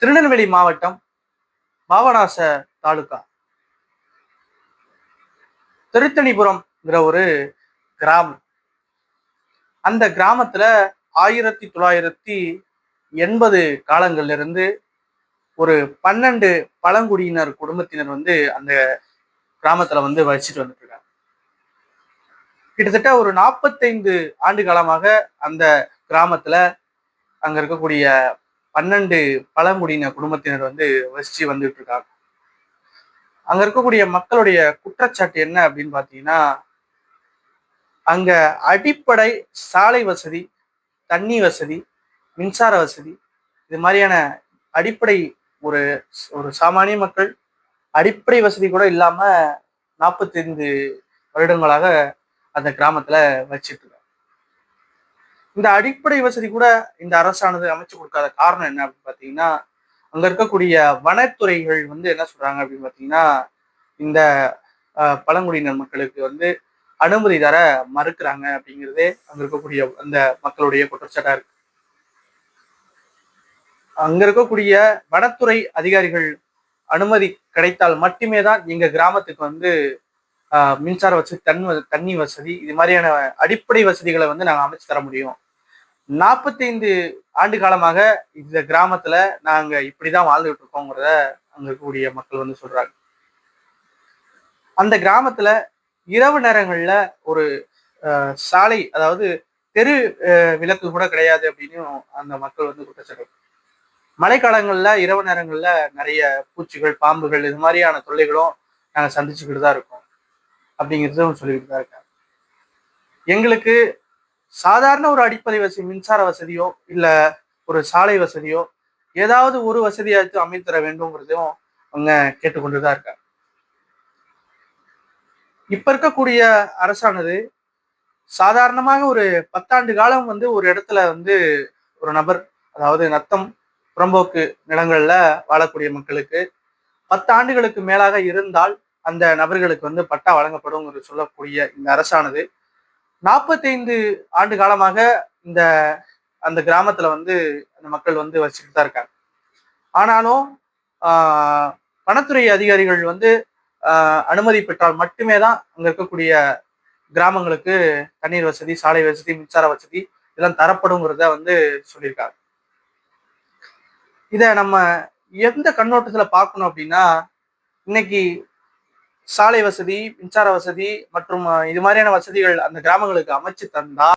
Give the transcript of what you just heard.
திருநெல்வேலி மாவட்டம் பாபநாச தாலுகா திருத்தணிபுரம்ங்கிற ஒரு கிராமம். அந்த கிராமத்துல 1980 காலங்கள்ல இருந்து ஒரு 12 பழங்குடியினர் குடும்பத்தினர் அந்த கிராமத்துல வசிச்சுட்டு வந்துட்டு இருக்காங்க. கிட்டத்தட்ட ஒரு 45 ஆண்டு காலமாக அந்த கிராமத்துல அங்க இருக்கக்கூடிய 12 பழங்குடியின குடும்பத்தினர் வசிச்சு வந்துட்டு இருக்காங்க. அங்க இருக்கக்கூடிய மக்களுடைய குற்றச்சாட்டு என்ன அப்படின்னு பாத்தீங்கன்னா, அங்க அடிப்படை சாலை வசதி, தண்ணி வசதி, மின்சார வசதி, இது மாதிரியான அடிப்படை ஒரு ஒரு சாமானிய மக்கள் அடிப்படை வசதி கூட இல்லாம 45 வருடங்களாக அந்த கிராமத்துல வச்சிட்டு இருக்காங்க. இந்த அடிப்படை வசதி கூட இந்த அரசானது அமைச்சு கொடுக்காத காரணம் என்ன அப்படின்னு பாத்தீங்கன்னா, அங்க இருக்கக்கூடிய வனத்துறைகள் என்ன சொல்றாங்க அப்படின்னு பாத்தீங்கன்னா, இந்த பழங்குடியினர் மக்களுக்கு அனுமதி தர மறுக்கிறாங்க அப்படிங்கிறதே அங்க இருக்கக்கூடிய அந்த மக்களுடைய குற்றச்சாட்டா இருக்கு. அங்க இருக்கக்கூடிய வனத்துறை அதிகாரிகள் அனுமதி கிடைத்தால் மட்டுமே தான் எங்க கிராமத்துக்கு மின்சார வசதி, தண்ணி வசதி, இது மாதிரியான அடிப்படை வசதிகளை நாங்க அமைச்சு தர முடியும். 45 ஆண்டு காலமாக இந்த கிராமத்துல நாங்க இப்படிதான் வாழ்ந்துகிட்டு இருக்கோங்கிறத அங்க இருக்கக்கூடிய மக்கள் சொல்றாங்க. அந்த கிராமத்துல இரவு நேரங்கள்ல ஒரு சாலை, அதாவது தெரு விளக்கு கூட கிடையாது அப்படின்னு அந்த மக்கள் குற்றச்சாட்டு. மழைக்காலங்கள்ல இரவு நேரங்கள்ல நிறைய பூச்சிகள், பாம்புகள், இது மாதிரியான தொல்லைகளும் நாங்க சந்திச்சுக்கிட்டு தான் இருக்கோம் அப்படிங்கிறதும் சொல்லிக்கிட்டு தான் இருக்காங்க. எங்களுக்கு சாதாரண ஒரு அடிப்படை வசதி, மின்சார வசதியோ இல்ல ஒரு சாலை வசதியோ ஏதாவது ஒரு வசதியாச்சும் அமைத்து தர வேண்டும்ங்கிறதையும் அவங்க கேட்டுக்கொண்டுதான் இருக்காங்க. இப்ப இருக்கக்கூடிய அரசானது சாதாரணமாக ஒரு 10 ஆண்டு காலம் ஒரு இடத்துல ஒரு நபர், அதாவது நத்தம் புறம்போக்கு நிலங்கள்ல வாழக்கூடிய மக்களுக்கு 10 ஆண்டுகளுக்கு மேலாக இருந்தால் அந்த நபர்களுக்கு பட்டா வழங்கப்படும் சொல்லக்கூடிய இந்த அரசானது 45 ஆண்டு காலமாக இந்த அந்த கிராமத்துல அந்த மக்கள் வச்சுட்டு தான் இருக்காங்க. ஆனாலும் வனத்துறை அதிகாரிகள் அனுமதி பெற்றால் மட்டுமே தான் அங்க இருக்கக்கூடிய கிராமங்களுக்கு தண்ணீர் வசதி, சாலை வசதி, மின்சார வசதி இதெல்லாம் தரப்படுங்கிறத சொல்லியிருக்காங்க. இத நம்ம எந்த கண்ணோட்டத்துல பார்க்கணும் அப்படின்னா, இன்னைக்கு சாலை வசதி, மின்சார வசதி மற்றும் இது மாதிரியான வசதிகள் அந்த கிராமங்களுக்கு அமைச்சு தந்தா